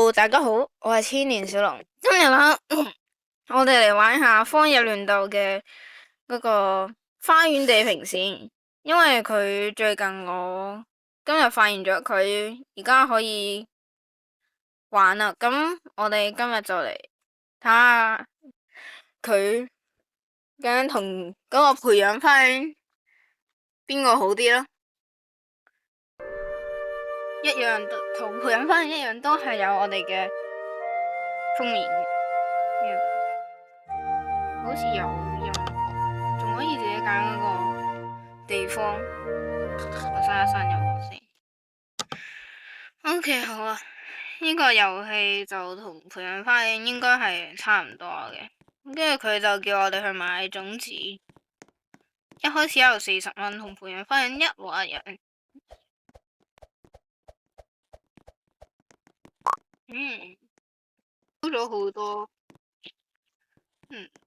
Hello，大家好，我係千年小龍。今日啦，我哋嚟玩下荒野亂鬥嘅嗰個花園地平線，因為佢最近我今日發現咗佢而家可以玩啦。咁我哋今日就嚟睇下佢究竟同嗰個培養花園邊個好啲咯。一樣同培養花園一樣，都係有我哋嘅封面嘅。好似有用，仲可以自己揀嗰個地方。我刪一刪入我先。OK，好啊。呢個遊戲就同培養花園應該係差唔多嘅。跟住佢就叫我哋去買種子，一開始有40蚊，同培養花園一模一樣。高咗好多。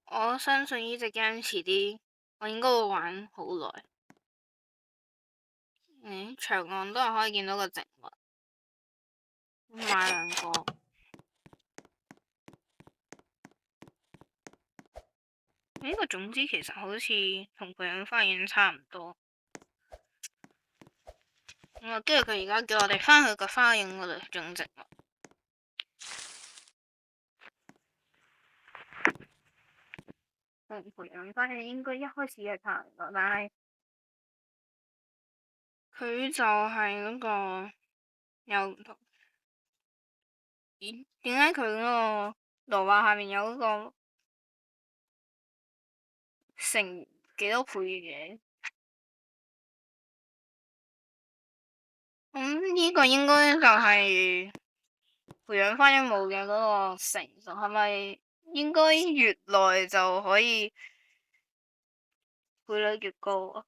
我相信呢隻 game 遲啲我應該會玩好耐。長岸都係可以見到個植物。買兩個。呢個種子其實好似同培養花園差唔多。跟住佢而家叫我哋返去個花園嗰度種植物。同培養花園應該一開始係差唔多，但係佢就係嗰個有唔同。點解佢嗰個蘿蔔下面有嗰個乘幾多倍嘅？呢個應該就係培養花園冇嘅嗰個成熟，係咪應該越耐就可以倍率越高啊？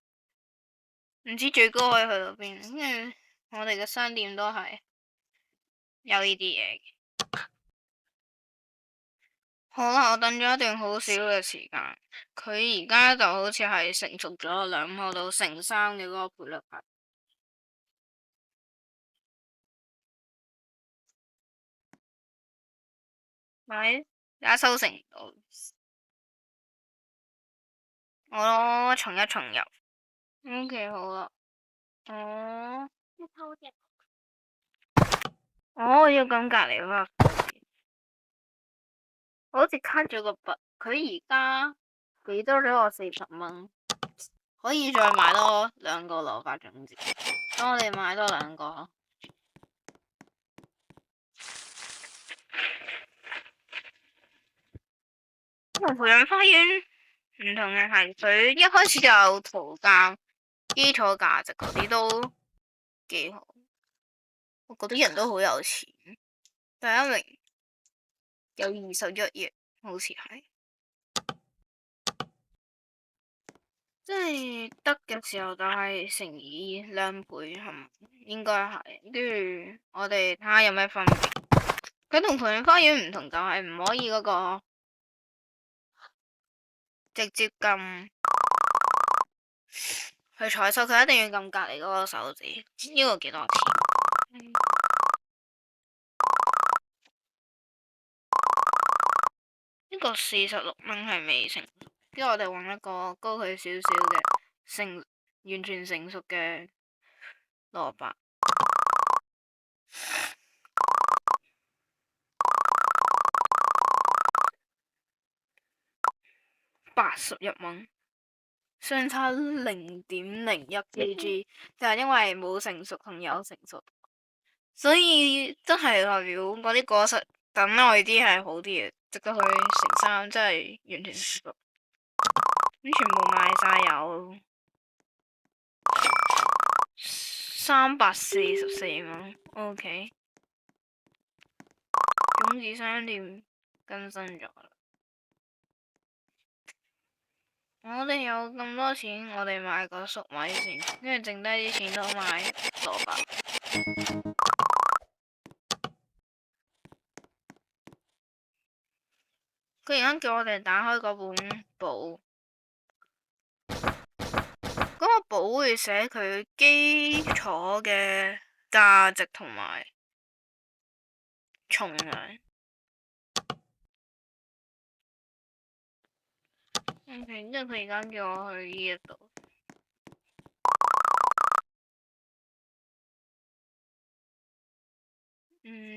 唔知最高可以去到邊，因為我哋嘅商店都係有呢啲嘢嘅。好啦，我等咗一段好少嘅時間，佢而家就好似係成熟咗2號到乘3嘅嗰個倍率係。咪而家收成唔到，我重一重入。OK，好啦。要咁隔離嗰個，我好似卡咗個筆。佢而家俾多咗我40蚊，可以再買多2個蘿蔔種子。等我哋買多2個。同培養花園唔同嘅係，佢一開始就有圖鑑、基礎價值嗰啲都幾好。我覺得人都好有錢，第一名有21億，好似係。即係得嘅時候就係乘以2倍，係咪？應該係。跟住我哋睇下有咩分別。佢同培養花園唔同就係唔可以嗰個直接撳去採收，佢一定要撳隔籬嗰個手指。呢個幾多錢？呢個46蚊係未成熟，跟住我哋揾一個高佢少少嘅完全成熟嘅蘿蔔。81蚊，相差0.01 kg，就係因為冇成熟同有成熟，所以真係代表嗰啲果實等耐啲係好啲嘅，值得去乘3，真係完全成熟。咁全部賣晒有344蚊。OK， 種子商店更新咗啦。我哋有咁多錢，我哋買個粟米先，跟住剩低啲錢都買蘿蔔。佢而家叫我哋打開嗰本簿，嗰個簿會寫佢基礎嘅價值同埋重量。OK，因為佢而家叫我去呢一度。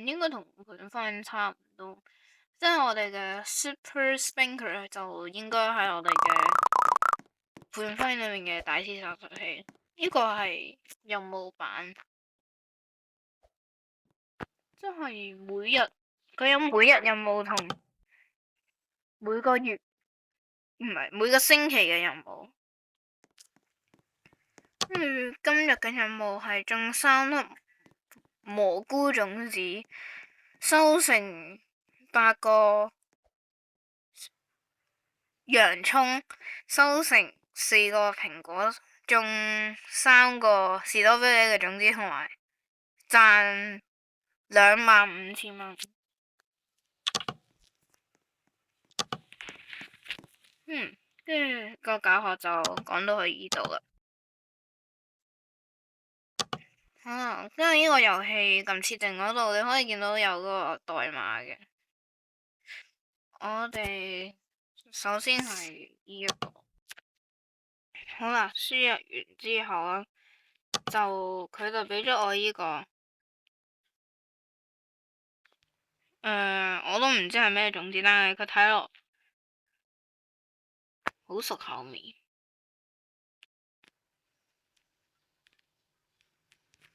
應該同盤方差唔多，即係我哋嘅 Super Spanker 就應該係我哋嘅盤方裏面嘅大師殺術器，呢個係任務版，即係每日佢有每日任務同每個月唔係每個星期嘅任務。今日嘅任務係種3粒蘑菇種子，收成8個洋葱，收成4個蘋果，種3個士多啤梨嘅種子，同埋賺25000蚊。跟住個教學就講到去呢度啦。因為呢個遊戲撳設定嗰度，你可以見到有嗰個代碼嘅。我哋首先係呢一個，好啦，輸入完之後啊，佢就俾咗我呢個，我都唔知係咩種子，但係佢睇落好熟口面。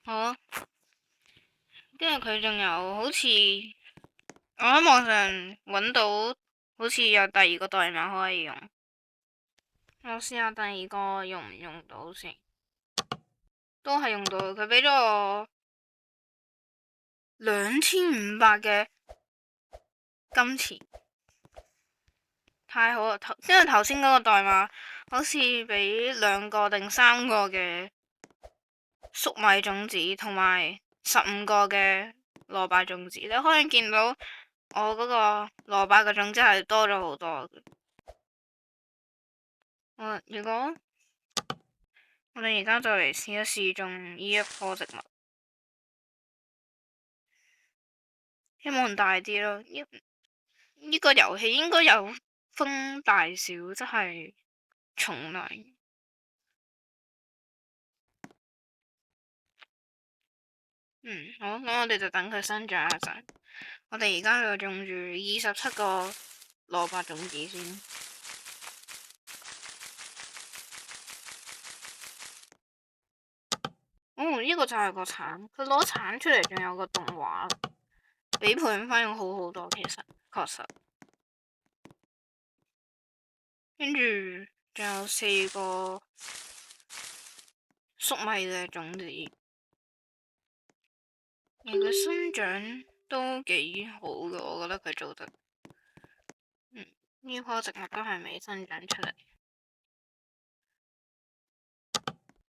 好，跟住佢仲有好似我喺網上揾到，好似有第2個代碼可以用。我試下第2個用唔用到先，都係用到。佢俾咗我2500嘅金錢，太好啦！因為頭先嗰個代碼好似俾2個定3個嘅粟米種子，同埋15個嘅蘿蔔種子。你可以見到我嗰個蘿蔔嘅種子係多咗好多嘅。如果我哋而家就嚟試一試種呢一棵植物，希望大啲咯。呢個遊戲應該有分大小，即係重量。好，咁我哋就等佢生長一陣。我哋而家就種住27個蘿蔔種子先。呢個就係個橙，佢攞橙出嚟，仲有個動畫，比盤花用好好多，其實確實。跟住仲有4個粟米嘅種子，佢生長都幾好嘅，我覺得佢做得。呢棵植物都係未生長出嚟。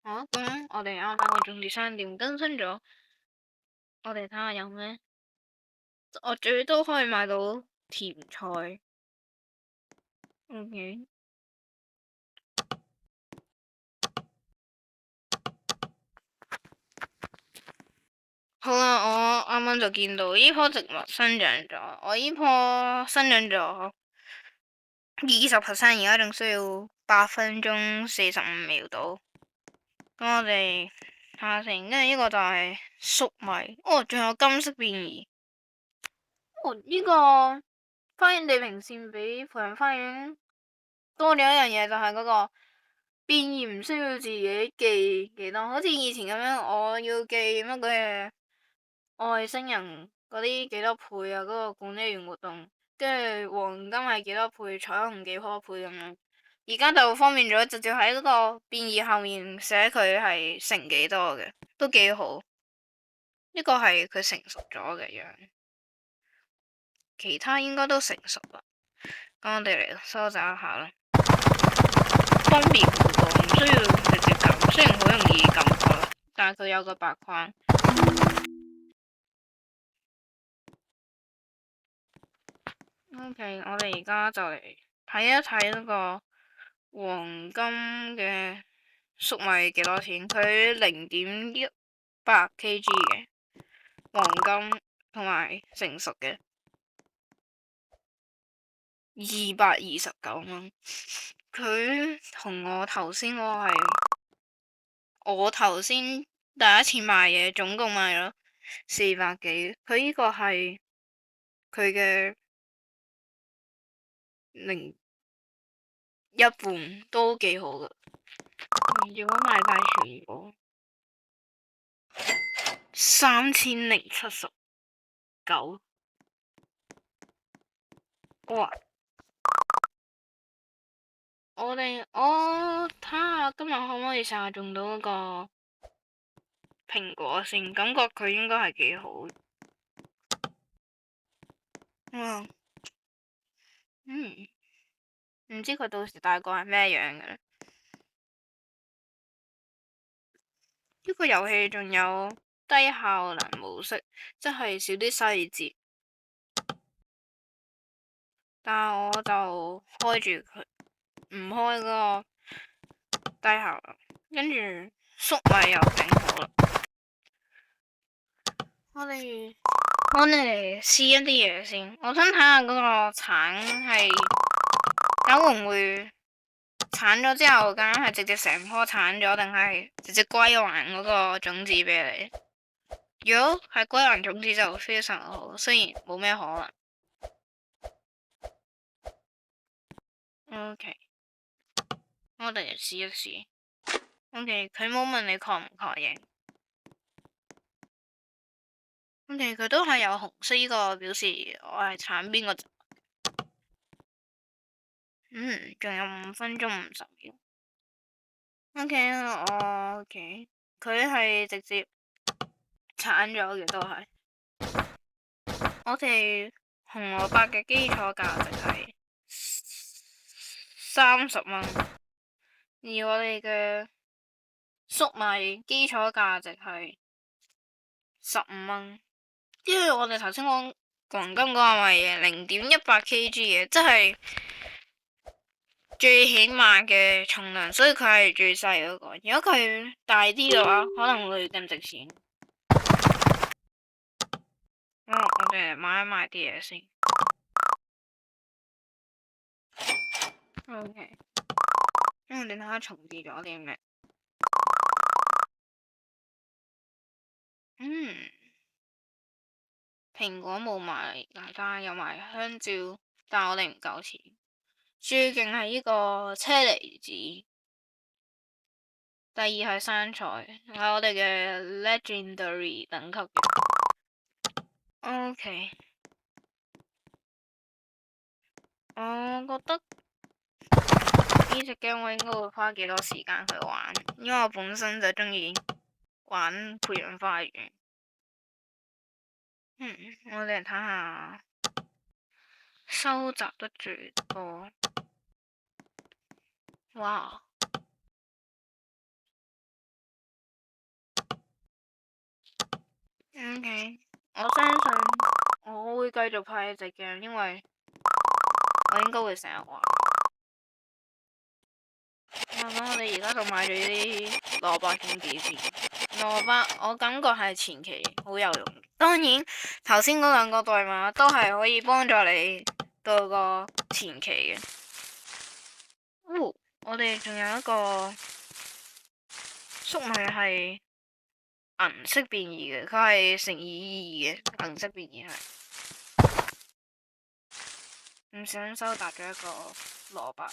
好，咁我哋啱啱個種子商店更新咗，我哋睇下有咩。我最多可以買到甜菜。OK。好啦，我啱啱就見到呢棵植物生長咗，我呢棵生長咗20%，而家仲需要8分鐘45秒到。咁我哋睇下先，跟住呢個就係粟米。仲有金色變異。呢個花園地平線比培養花園多咗一樣嘢，就係嗰個變異唔需要自己記幾多，好似以前咁樣，我要記乜鬼嘢外星人嗰啲幾多倍啊，嗰個管理員活動，跟住黃金係幾多倍，彩虹幾多倍咁樣。而家就方便咗，直接喺嗰個變異後面寫佢係乘幾多嘅，都幾好。呢個係佢成熟咗嘅樣，其他應該都成熟啦。咁我哋嚟收集一下啦，方便好多，唔需要直接撳，雖然好容易撳錯，但係佢有個白框。OK，我哋而家就嚟睇一睇嗰個黃金嘅粟米幾多錢？佢0.18 kg 嘅黃金，同埋成熟嘅229蚊。佢同我頭先嗰個係我頭先第一次買嘢，總共買咗400幾。佢呢個係佢嘅另一半都幾好噶。如果買晒全部3079，哇！我睇下今日可唔可以殺中到嗰個蘋果先，感覺佢應該係幾好。哇！唔知佢到時大個係咩樣嘅咧？呢個遊戲仲有低效能模式，即係少啲細節。但係我就開住佢，唔開嗰個低效能，跟住粟米又整好啦。我哋嚟試一啲嘢先。我想睇下嗰個橙係，咁會唔會橙咗之後，咁係直接成棵橙咗，定係直接歸還嗰個種子俾你？如果係歸還種子就非常好，雖然冇咩可能。OK，我哋嚟試一試。OK，佢冇問你確唔確認。OK，佢都係有紅色呢個表示我係橙邊個。仲有5分鐘50秒。OK，佢係直接鏟咗嘅都係。我哋紅蘿蔔嘅基礎價值係30蚊，而我哋嘅粟米基礎價值係15蚊。因為我哋頭先講黃金嗰個係0.18 kg 嘅，即係最起碼嘅重量，所以佢係最細嗰個。如果佢大啲嘅話，可能會更值錢。我哋嚟買一買啲嘢先。OK，因為你睇下重疊咗啲咩？蘋果冇買，但係有買香蕉，但係我哋唔夠錢。最勁係呢個車厘子，第二係生菜，係我哋嘅 Legendary 等級嘅。OK，我覺得呢隻 game 我應該會花幾多時間去玩，因為我本身就中意玩培養花園。我哋嚟睇下收集得最多。哇！OK，我相信我會繼續拍呢隻 game，因為我應該會成日玩。咁我哋而家就買咗啲蘿蔔種子先。蘿蔔我感覺係前期好有用，當然頭先嗰兩個代碼都係可以幫助你到個前期嘅。我哋仲有一個粟米係銀色變異嘅，佢係乘以2嘅銀色變異係。唔小心收集咗一個蘿蔔。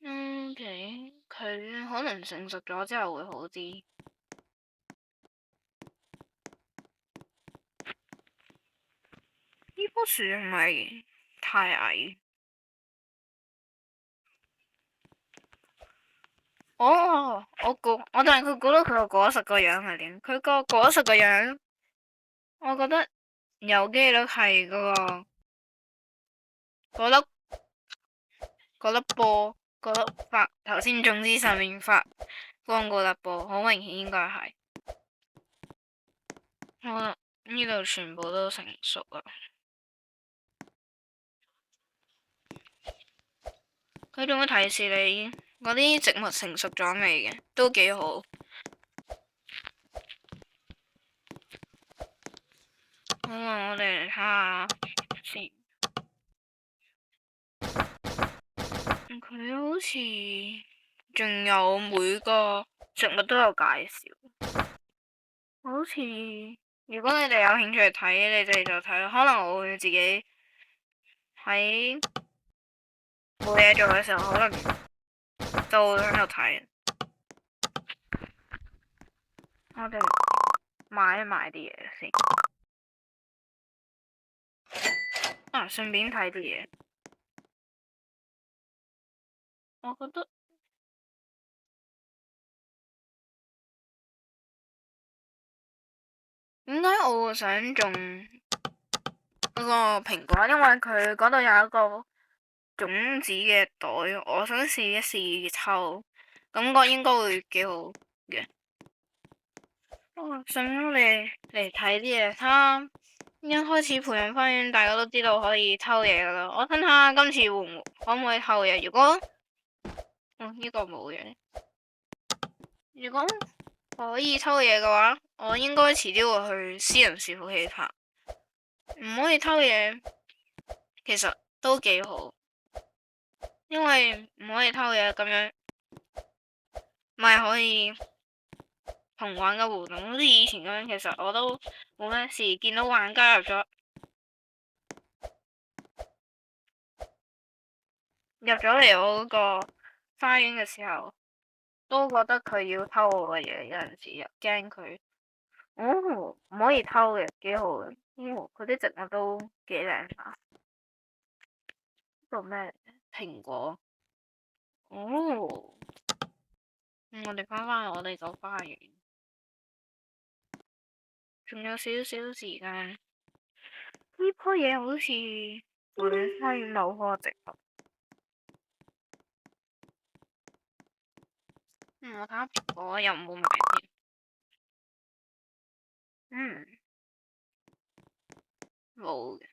OK，佢可能成熟咗之後會好啲。呢棵樹係咪太矮？我但係佢估到佢個果實個樣係點？佢個果實個樣，我覺得有機率係嗰粒波，嗰粒發頭先種子上面發光嗰粒波，好明顯應該係。好啦，呢度全部都成熟啦。佢仲會提示你嗰啲植物成熟咗未嘅，都幾好。我哋嚟睇下先。佢好似仲有每個植物都有介紹，好似如果你哋有興趣睇，你哋就睇咯。可能我會自己喺冇嘢做嘅時候，可能就會喺度睇。我哋買一買啲嘢先，順便睇啲嘢。我覺得點解我會想種嗰個蘋果？因為佢嗰度有一個種子嘅袋，我想試一試抽，感覺應該會幾好嘅。順便我哋嚟睇啲嘢，睇下一開始培養花園，大家都知道可以偷嘢噶啦。我睇下今次可唔可以偷嘢？如果呢個冇嘢，如果可以偷嘢嘅話，我應該遲啲會去私人伺服器拍。唔可以偷嘢，其實都幾好，因為唔可以偷嘢咁樣，咪可以同玩嘅互動，好似以前咁樣。其實我都冇咩事，見到玩家入咗嚟我嗰個花園嘅時候，都覺得佢要偷我嘅嘢，有陣時又驚佢。唔可以偷嘅，幾好嘅。佢啲植物都幾靚下。呢個咩蘋果？我哋翻我哋個花園，仲有少少時間。呢棵嘢好似會花園某棵植物。我睇下蘋果有冇埋添。冇嘅。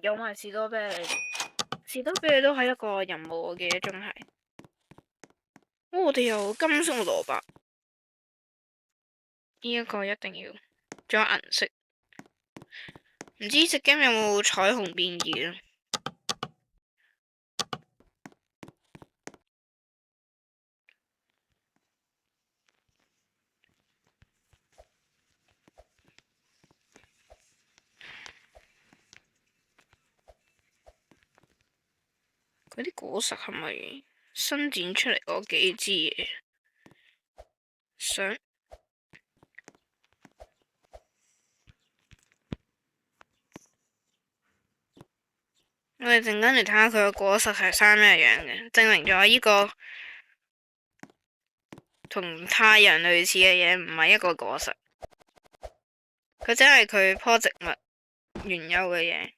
有埋士多啤梨。士多啤梨都係一個任務，我記得仲係。我哋有金色蘿蔔，呢一個一定要。仲有銀色。唔知隻 game 有冇彩虹變異啊？嗰啲果實係咪伸展出嚟嗰幾支嘢？我哋陣間嚟睇下佢個果實係生咩樣嘅，證明咗呢個同太陽類似嘅嘢唔係一個果實，佢真係佢棵植物原有嘅嘢。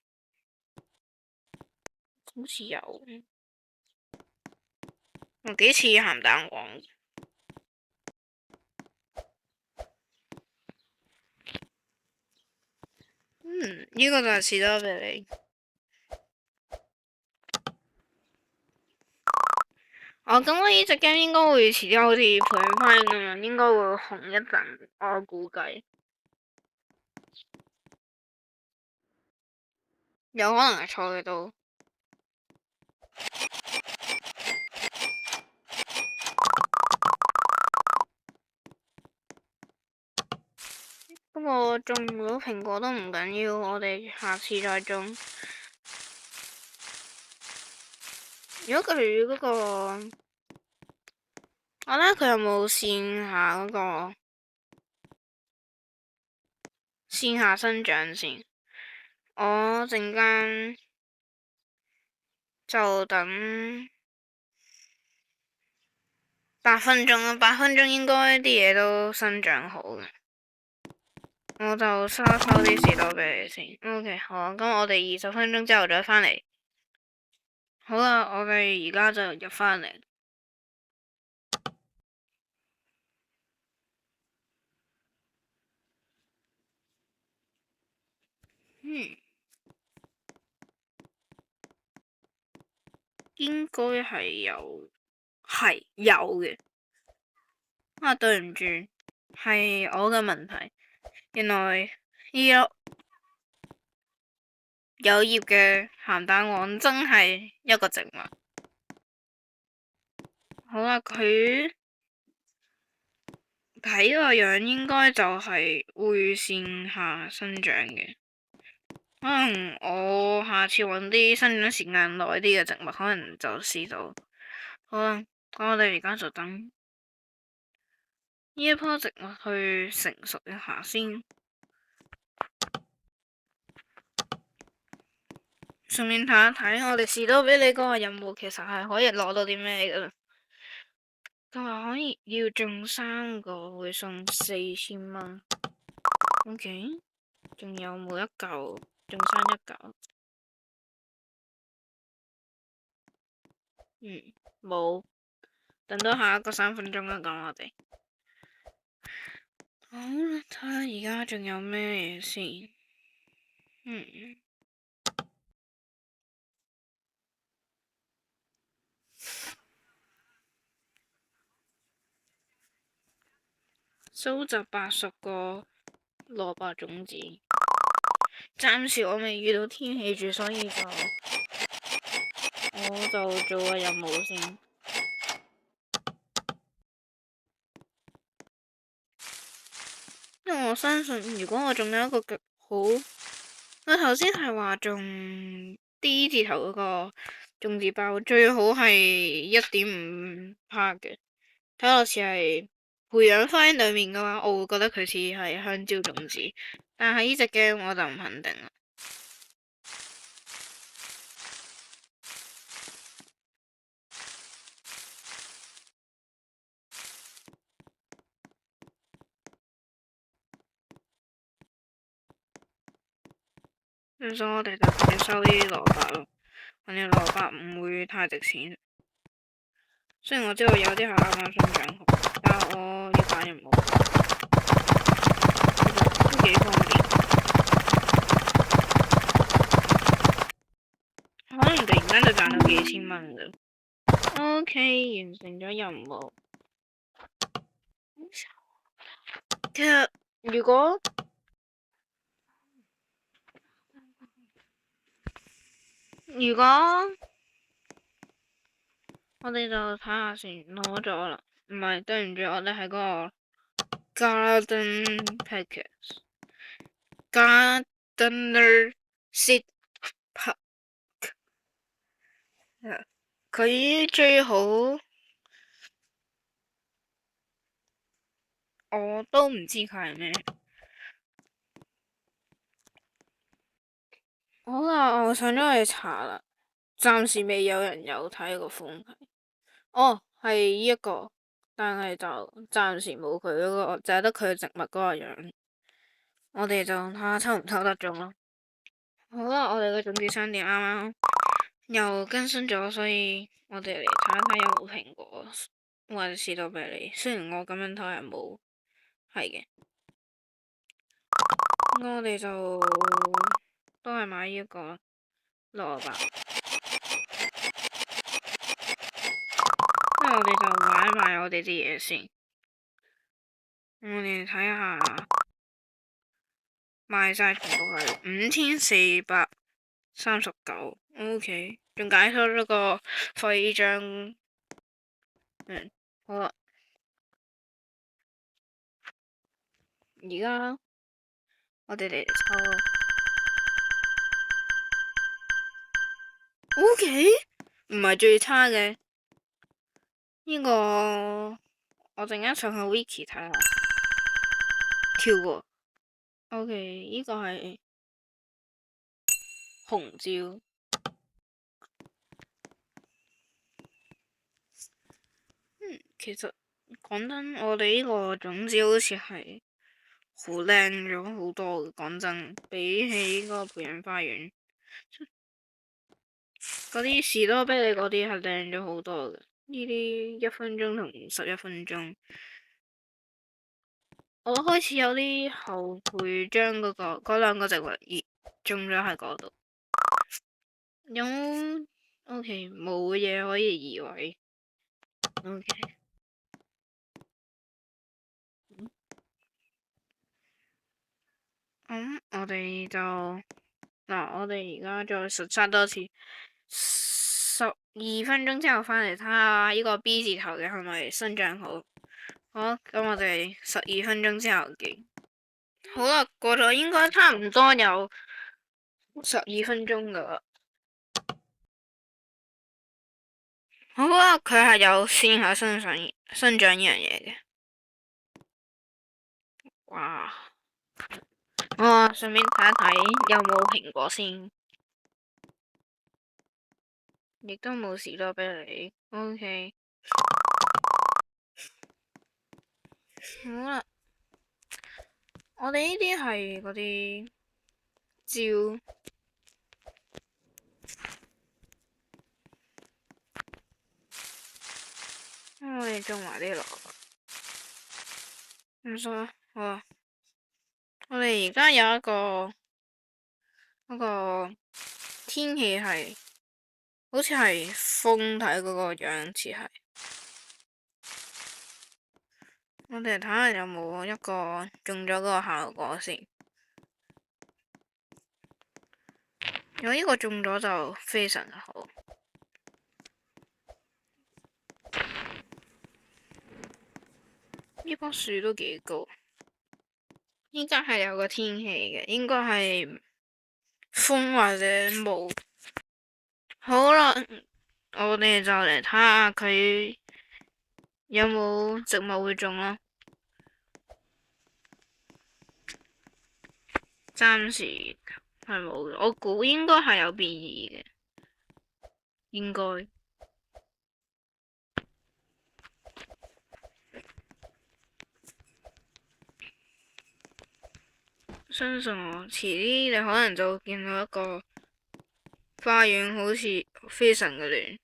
好似有，幾似鹹蛋黃。呢個就係士多啤梨。咁我呢隻 game 應該會遲啲好似培養花園咁樣，應該會紅一陣，我估計。有可能係錯嘅都。不過種唔到蘋果都唔緊要，我哋下次再種。如果佢嗰個，我睇下佢有冇線下嗰個線下生長先。我陣間就等8分鐘啦，8分鐘應該啲嘢都生長好嘅。我就收啲士多啤梨先。OK，好啊，咁我哋20分鐘之後再返嚟。好啦，我哋而家就入返嚟。應該係有嘅。對唔住，係我嘅問題。原來呢粒有葉嘅鹹蛋黃真係一個植物。好啦，佢睇個樣應該就係會線下生長嘅。可能我下次揾啲生長時間耐啲嘅植物，可能就試到。好啦，咁我哋而家就等呢一棵植物去成熟一下先。順便睇一睇，我哋士多啤梨嗰個任務其實係可以攞到啲咩噶啦？佢話可以要種3個會送4000蚊。OK，仲有冇一嚿？種生一嚿？冇。等到下一個3分鐘啦，講我哋。好啦，睇下而家仲有咩嘢先。收集80個蘿蔔種子。暫時我未遇到天氣住，所以我就做個任務先。因為我相信，如果我種咗一個極好，我頭先係話種 D 字頭嗰個種子包，最好係1.5克嘅。睇落似係培養翻裏面嘅話，我會覺得佢似係香蕉種子，但係呢隻 game 我就唔肯定啦。所以我哋就直接收啲蘿蔔咯，反正蘿蔔唔會太值錢。雖然我知道有啲係啱啱生長好，但係我要揀任務，其實都幾方便。可能突然間就賺到幾千蚊㗎。OK，完成咗任務。其實如果我哋就睇下先，攞咗啦。唔係，對唔住，我哋係嗰個 Garden Packers，Gardener Seed Pack。佢最好，我都唔知佢係咩。好啦，我上咗去查啦，暫時未有人有睇過款係。哦，係呢一個，但係就暫時冇佢嗰個，就係得佢植物嗰個樣。我哋就睇下抽唔抽得中咯。好啦，我哋嘅種子商店啱啱又更新咗，所以我哋嚟睇一睇有冇蘋果或者士多啤梨。雖然我咁樣睇係冇，係嘅。我哋就都係買呢一個蘿蔔，因為我哋就買埋我哋啲嘢先。我哋睇下賣晒全部係5439。OK，仲解鎖咗個徽章。好啦，而家我哋嚟抽咯。OK，唔係最差嘅。呢個我陣間上去 Wiki 睇下。跳過。OK，呢個係紅椒。其實講真，我哋呢個種子好似係好靚咗好多嘅。講真，比起嗰個培養花園嗰啲士多啤梨嗰啲係靚咗好多嘅。呢啲1分鐘同11分鐘，我開始有啲後悔將嗰兩個植物種咗喺嗰度。有 OK， 冇嘢可以移位。OK。就嗱，我哋而家再實測多次，12分鐘之後翻嚟睇下呢個 B 字頭嘅係咪新賬號。好，咁我哋12分鐘之後見。好啦，過咗應該差唔多有12分鐘噶啦。好啦，佢係有線下生長呢樣嘢嘅。哇！我順便睇一睇有冇蘋果先，亦都冇士多啤梨。OK，好啦，我哋呢啲係嗰啲蕉，我哋種埋啲落，唔錯。好啊，我哋而家有一個嗰個天氣係，好似係風睇嗰個樣似係。我哋睇下有冇一個中咗嗰個效果先。如果呢個中咗就非常好。呢棵樹都幾高，依家係有個天氣嘅，應該係風或者霧。好啦，我哋就嚟睇下佢有冇植物會中咯。暫時係冇，我估應該係有變異嘅，應該。相信我，遲啲你可能就會見到一個花園好似非常嘅亂。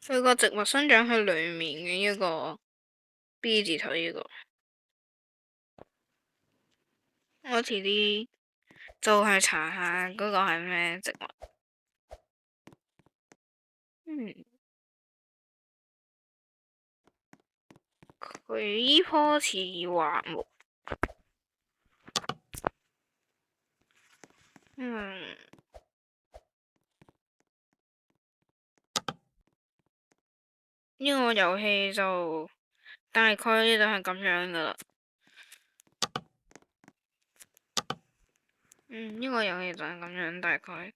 佢個植物生長喺裏面嘅一個 B 字頭呢個，我遲啲就係查下嗰個係咩植物。佢依棵似槐木。呢個遊戲就大概呢就係咁樣噶啦。呢個遊戲就係咁樣大概。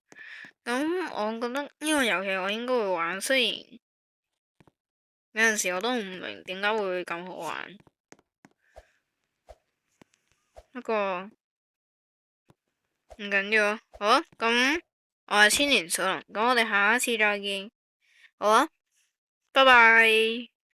咁我覺得呢個遊戲我應該會玩，雖然有陣時我都唔明點解會咁好玩。不過唔緊要啊。好啊，咁我係千年小龍，咁我哋下一次再見。好啊，拜拜。